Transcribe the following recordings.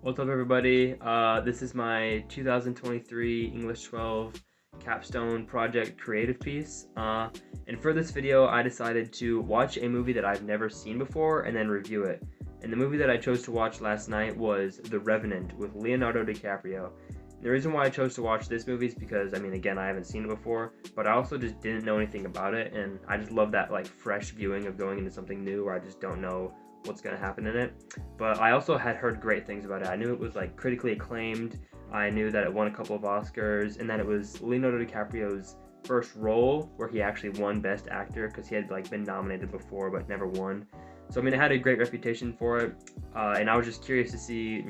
What's up, everybody? This is my 2023 English 12 capstone project creative piece. And for this video, I decided to watch a movie that I've never seen before and then review it. And the movie that I chose to watch last night was The Revenant with Leonardo DiCaprio. And the reason why I chose to watch this movie is because, again, I haven't seen it before, but I also just didn't know anything about it, and I just love that, fresh viewing of going into something new where I just don't know what's going to happen in it. But I also had heard great things about it. I knew it was critically acclaimed. I knew that it won a couple of Oscars, and that it was Leonardo DiCaprio's first role where he actually won Best Actor, because he had been nominated before but never won. So it had a great reputation for it, and I was just curious to see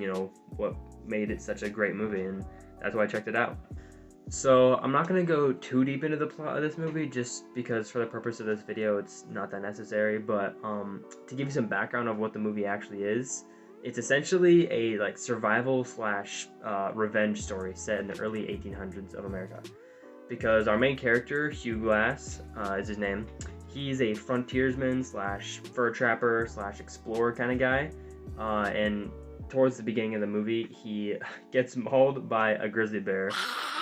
what made it such a great movie, and that's why I checked it out. So I'm not going to go too deep into the plot of this movie, just because for the purpose of this video it's not that necessary, but to give you some background of what the movie actually is, it's essentially a survival slash revenge story set in the early 1800s of America. Because our main character, Hugh Glass, is his name. He's a frontiersman slash fur trapper slash explorer kind of guy, and towards the beginning of the movie, he gets mauled by a grizzly bear,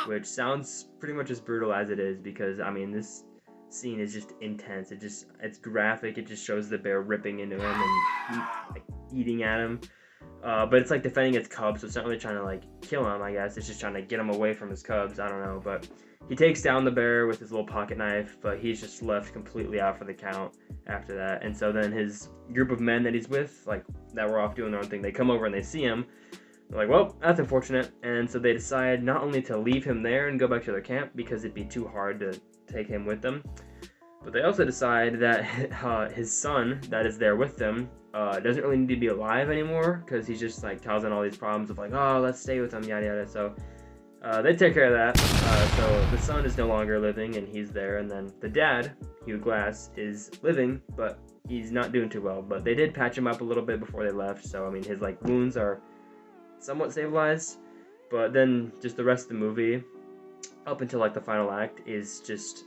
which sounds pretty much as brutal as it is, because this scene is just intense. It's graphic. It just shows the bear ripping into him and eating at him. But it's defending its cubs, so it's not really trying to kill him, I guess. It's just trying to get him away from his cubs. I don't know, but he takes down the bear with his little pocket knife, but he's just left completely out for the count after that. And so then his group of men that he's with, that were off doing their own thing, they come over and they see him. They're like, well, that's unfortunate. And so they decide not only to leave him there and go back to their camp, because it'd be too hard to take him with them, but they also decide that his son that is there with them doesn't really need to be alive anymore, because he's just causing all these problems of oh, let's stay with him, yada yada. So they take care of that. So the son is no longer living and he's there, and then the dad, Hugh Glass, is living, but he's not doing too well. But they did patch him up a little bit before they left, so his wounds are somewhat stabilized. But then just the rest of the movie, up until the final act, is just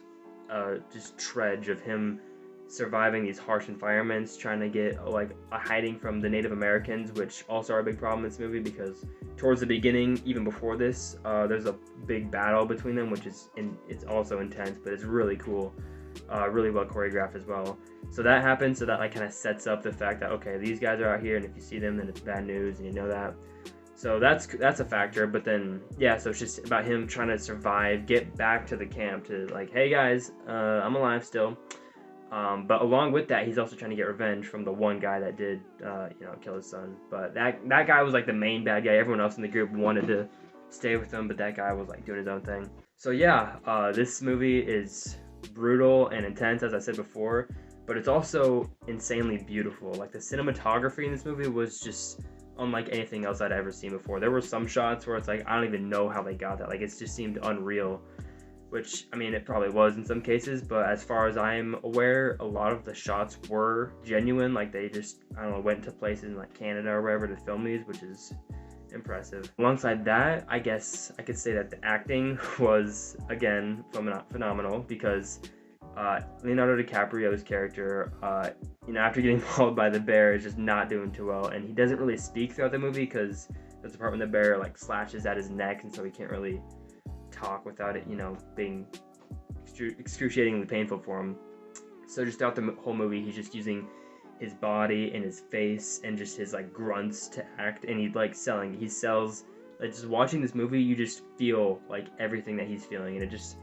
trudge of him surviving these harsh environments, trying to get a hiding from the Native Americans, which also are a big problem in this movie, because towards the beginning, even before this, there's a big battle between them, which it's also intense, but it's really cool, really well choreographed as well. So that happens, so that kind of sets up the fact that, okay, these guys are out here, and if you see them, then it's bad news, and you know that. So that's a factor. But then, yeah, so it's just about him trying to survive, get back to the camp to hey guys, I'm alive still. But along with that, he's also trying to get revenge from the one guy that did, kill his son. But that guy was the main bad guy. Everyone else in the group wanted to stay with him, but that guy was doing his own thing. So yeah, this movie is brutal and intense, as I said before, but it's also insanely beautiful. The cinematography in this movie was just unlike anything else I'd ever seen before. There were some shots where it's I don't even know how they got that. It just seemed unreal. Which, it probably was in some cases, but as far as I'm aware, a lot of the shots were genuine. They just, I don't know, went to places in Canada or wherever to film these, which is impressive. Alongside that, I guess I could say that the acting was, again, phenomenal, because Leonardo DiCaprio's character, after getting mauled by the bear, is just not doing too well, and he doesn't really speak throughout the movie, because there's a part when the bear slashes at his neck, and so he can't really talk without it, being excruciatingly painful for him. So just throughout the whole movie, he's just using his body and his face and just his grunts to act, and he sells. Just watching this movie, you just feel everything that he's feeling, and it's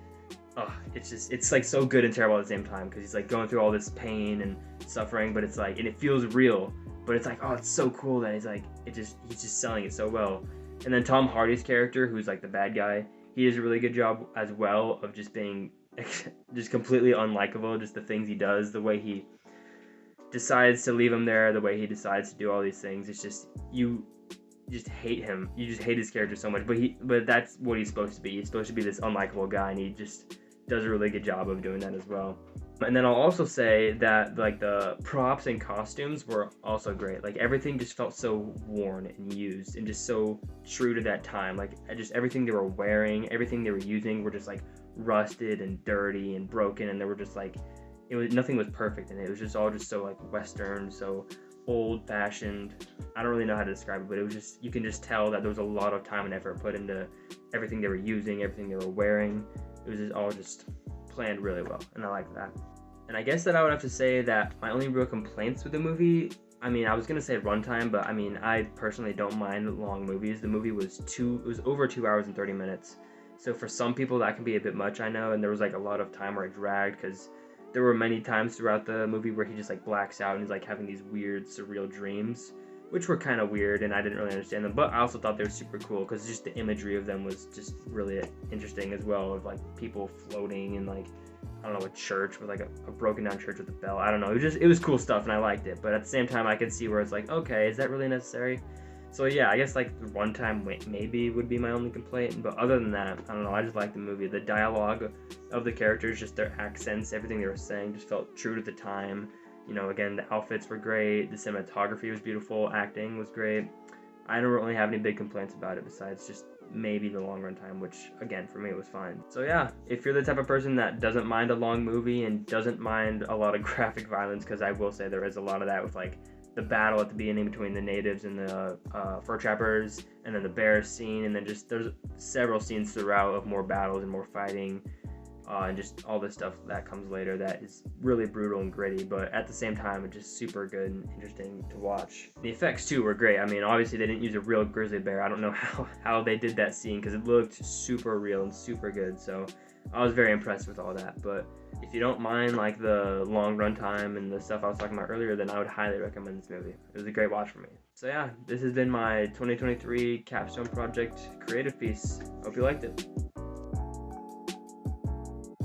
so good and terrible at the same time, because he's going through all this pain and suffering, but it's and it feels real, but it's oh, it's so cool that he's just selling it so well. And then Tom Hardy's character, who's the bad guy, he does a really good job as well of just being just completely unlikable. Just the things he does, the way he decides to leave him there, the way he decides to do all these things. It's just, you just hate him. You just hate his character so much. But that's what he's supposed to be. He's supposed to be this unlikable guy, and he just does a really good job of doing that as well. And then I'll also say that the props and costumes were also great. Everything just felt so worn and used, and just so true to that time. Just everything they were wearing, everything they were using were just rusted and dirty and broken, and they were just nothing was perfect, and it was just all just so Western, so old-fashioned. I don't really know how to describe it, but it was just, you can just tell that there was a lot of time and effort put into everything they were using, everything they were wearing. It was just all just planned really well, and I like that. And I guess that I would have to say that my only real complaints with the movie, I mean, I was gonna say runtime, but I mean, I personally don't mind long movies. The movie was over 2 hours and 30 minutes. So for some people that can be a bit much, I know, and there was like a lot of time where it dragged because there were many times throughout the movie where he just like blacks out and he's like having these weird surreal dreams, which were kind of weird and I didn't really understand them, but I also thought they were super cool because just the imagery of them was just really interesting as well, of like people floating and like, I don't know, a church with like a broken down church with a bell. I don't know, it was cool stuff and I liked it, but at the same time I can see where it's like, okay, is that really necessary? So yeah, I guess like the runtime maybe would be my only complaint, but other than that, I don't know, I just liked the movie. The dialogue of the characters, just their accents, everything they were saying just felt true to the time. You know, again, the outfits were great, the cinematography was beautiful, acting was great. I don't really have any big complaints about it besides just maybe the long run time, which again, for me, it was fine. So yeah, if you're the type of person that doesn't mind a long movie and doesn't mind a lot of graphic violence, because I will say there is a lot of that with like the battle at the beginning between the natives and the fur trappers, and then the bear scene, and then just there's several scenes throughout of more battles and more fighting, and just all this stuff that comes later that is really brutal and gritty, but at the same time it's just super good and interesting to watch. The effects too were great. I mean, obviously they didn't use a real grizzly bear. I don't know how they did that scene because it looked super real and super good, so I was very impressed with all that. But if you don't mind like the long run time and the stuff I was talking about earlier, then I would highly recommend this movie. It was a great watch for me. So yeah, this has been my 2023 capstone project creative piece. Hope you liked it.